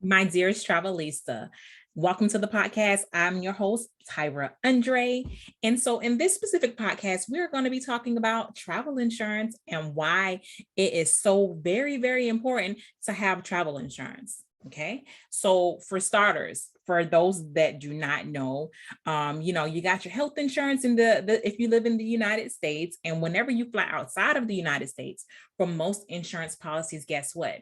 My dearest Travelista, welcome to the podcast. I'm your host, Tyra Andre. And so, in this specific podcast, we're going to be talking about travel insurance and why it is so very, very important to have travel insurance. Okay. So, for starters, for those that do not know, you got your health insurance in the if you live in the United States, and whenever you fly outside of the United States, for most insurance policies, guess what?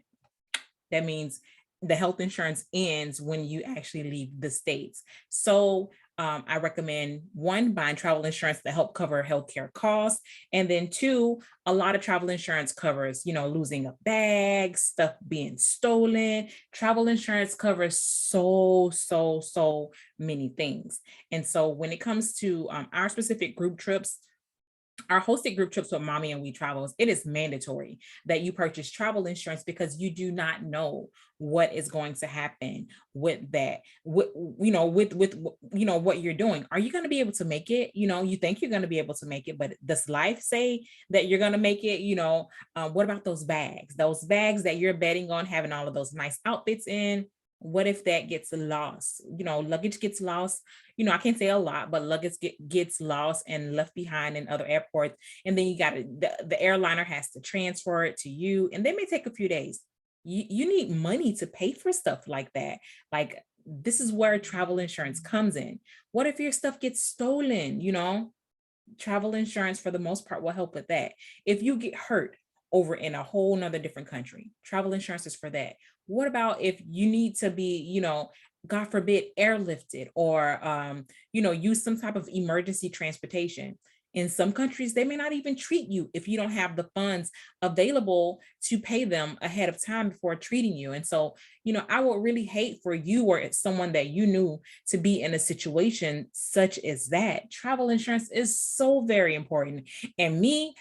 That means the health insurance ends when you actually leave the states. So I recommend one, buying travel insurance to help cover healthcare costs. And then two, a lot of travel insurance covers, losing a bag, stuff being stolen. Travel insurance covers so many things. And so when it comes to our specific group trips, our hosted group trips with Mommy and We Travels, it is mandatory that you purchase travel insurance because you do not know what is going to happen with that. With what you're doing. Are you going to be able to make it? You think you're going to be able to make it, but does life say that you're going to make it? What about those bags? Those bags that you're betting on having all of those nice outfits in. What if that gets lost? Luggage gets lost. I can't say a lot, but luggage gets lost and left behind in other airports. And then you got to, the airliner has to transfer it to you, and they may take a few days. You need money to pay for stuff like that. Like, this is where travel insurance comes in. What if your stuff gets stolen? Travel insurance for the most part will help with that. If you get hurt over in a whole nother different country, travel insurance is for that. What about if you need to be, God forbid, airlifted or, use some type of emergency transportation? In some countries, they may not even treat you if you don't have the funds available to pay them ahead of time before treating you. And so, I would really hate for you or someone that you knew to be in a situation such as that. Travel insurance is so very important. And me,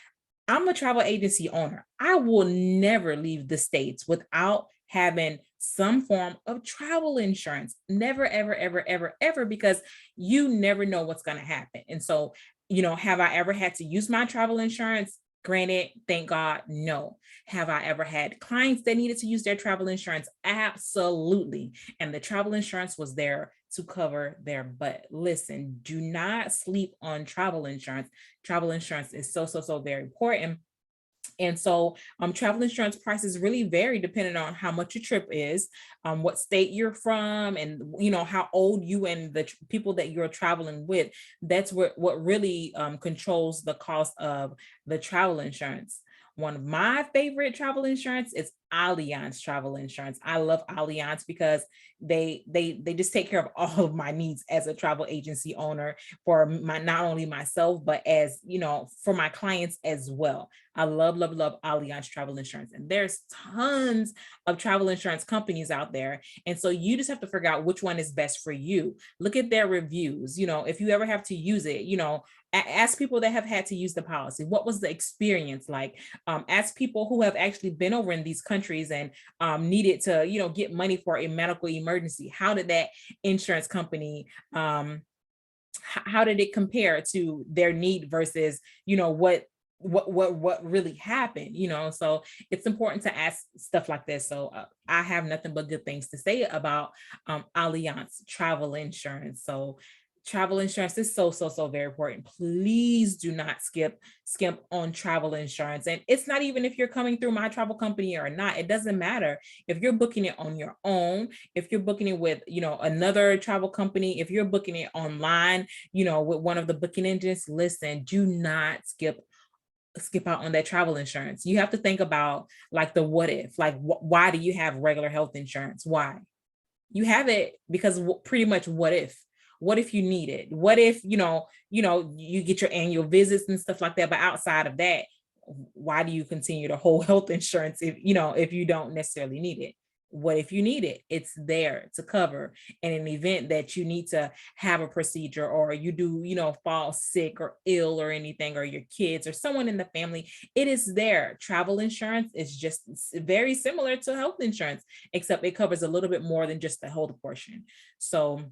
I'm a travel agency owner. I will never leave the States without having some form of travel insurance. Never, ever, ever, ever, ever, because you never know what's going to happen. And so, have I ever had to use my travel insurance? Granted, thank God, no. Have I ever had clients that needed to use their travel insurance? Absolutely. And the travel insurance was there to cover their butt. Listen, do not sleep on travel insurance. Travel insurance is so very important. And so travel insurance prices really vary depending on how much your trip is, what state you're from, and how old you and the people that you're traveling with. That's what really controls the cost of the travel insurance. One of my favorite travel insurance is Allianz travel insurance. I love Allianz because they just take care of all of my needs as a travel agency owner, for my, not only myself, but as for my clients as well. I love Allianz travel insurance. And there's tons of travel insurance companies out there. And so you just have to figure out which one is best for you. Look at their reviews. If you ever have to use it, ask people that have had to use the policy. What was the experience like? Ask people who have actually been over in these countries and needed to, get money for a medical emergency. How did that insurance company, how did it compare to their need versus, what really happened? So it's important to ask stuff like this. So I have nothing but good things to say about Allianz travel insurance. So travel insurance is so very important. Please do not skimp on travel insurance. And it's not even if you're coming through my travel company or not. It doesn't matter if you're booking it on your own, if you're booking it with, another travel company, if you're booking it online, with one of the booking engines. Listen, do not skip out on that travel insurance. You have to think about like the what if, like why do you have regular health insurance? Why? You have it because pretty much what if you need it? What if, you get your annual visits and stuff like that, but outside of that, why do you continue to hold health insurance if you don't necessarily need it? What if you need it? It's there to cover in an event that you need to have a procedure, or you do, fall sick or ill or anything, or your kids or someone in the family. It is there. Travel insurance is just very similar to health insurance, except it covers a little bit more than just the health portion. So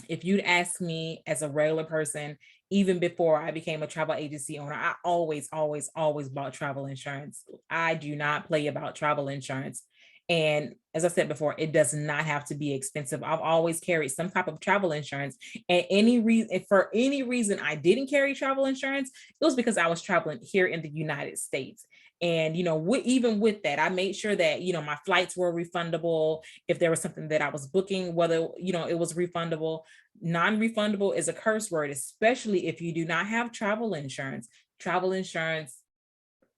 if you'd ask me as a regular person, even before I became a travel agency owner, I always bought travel insurance. I do not play about travel insurance. And as I said before, it does not have to be expensive. I've always carried some type of travel insurance. And for any reason I didn't carry travel insurance, it was because I was traveling here in the United States. And, even with that, I made sure that, my flights were refundable. If there was something that I was booking, whether, it was refundable. Non-refundable is a curse word, especially if you do not have travel insurance. Travel insurance,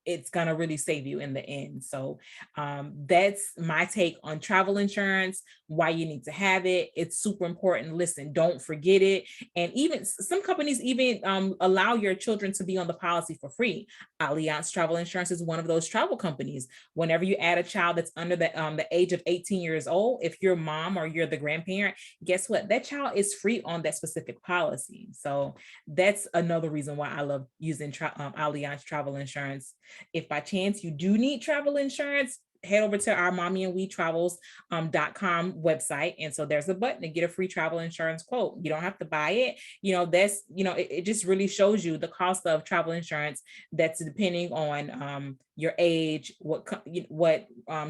it's going to really save you in the end. So that's my take on travel insurance, why you need to have it. It's super important. Listen, don't forget it. And even some companies even allow your children to be on the policy for free. Allianz Travel Insurance is one of those travel companies. Whenever you add a child that's under the age of 18 years old, if you're mom or you're the grandparent, guess what? That child is free on that specific policy. So that's another reason why I love using Allianz Travel Insurance. If by chance you do need travel insurance, head over to our mommyandwetravels.com website. And so there's a button to get a free travel insurance quote. You don't have to buy it. It just really shows you the cost of travel insurance that's depending on your age, what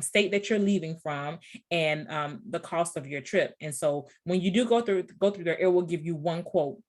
state that you're leaving from, and the cost of your trip. And so when you do go through there, it will give you one quote.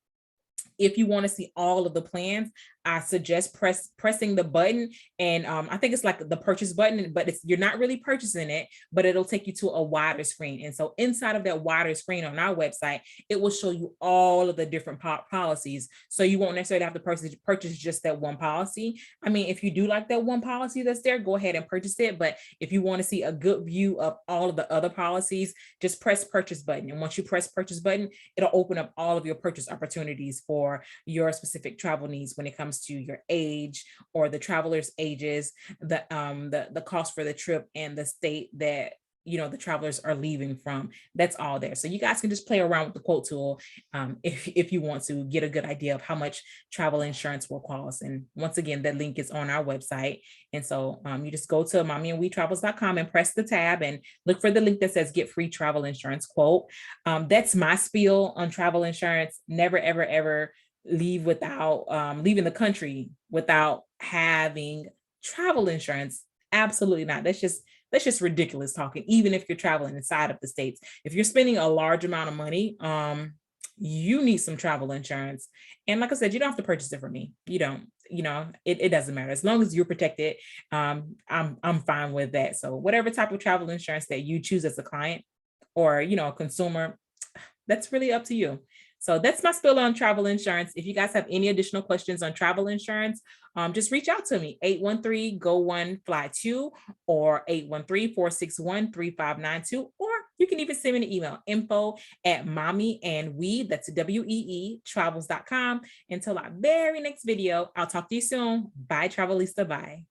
If you want to see all of the plans, I suggest pressing the button, and I think it's like the purchase button, but you're not really purchasing it, but it'll take you to a wider screen. And so inside of that wider screen on our website, it will show you all of the different policies. So you won't necessarily have to purchase just that one policy. I mean, if you do like that one policy that's there, go ahead and purchase it. But if you want to see a good view of all of the other policies, just press purchase button. And once you press purchase button, it'll open up all of your purchase opportunities for your specific travel needs when it comes to your age or the traveler's ages, the cost for the trip, and the state that the travelers are leaving from. That's all there. So you guys can just play around with the quote tool if you want to get a good idea of how much travel insurance will cost. And once again, that link is on our website. And so you just go to mommyandwetravels.com and press the tab and look for the link that says get free travel insurance quote. That's my spiel on travel insurance. Never, ever, ever leave without leaving the country without having travel insurance. Absolutely not. That's just ridiculous talking. Even if you're traveling inside of the States, if you're spending a large amount of money, you need some travel insurance. And like I said, you don't have to purchase it for me. You don't, it doesn't matter. As long as you're protected, I'm fine with that. So whatever type of travel insurance that you choose as a client or, a consumer, that's really up to you. So that's my spill on travel insurance. If you guys have any additional questions on travel insurance, just reach out to me, 813-GO1-FLY2 or 813-461-3592, or you can even send me an email, info@mommyandwe, that's WEE, travels.com. Until our very next video, I'll talk to you soon. Bye, Travelista. Bye.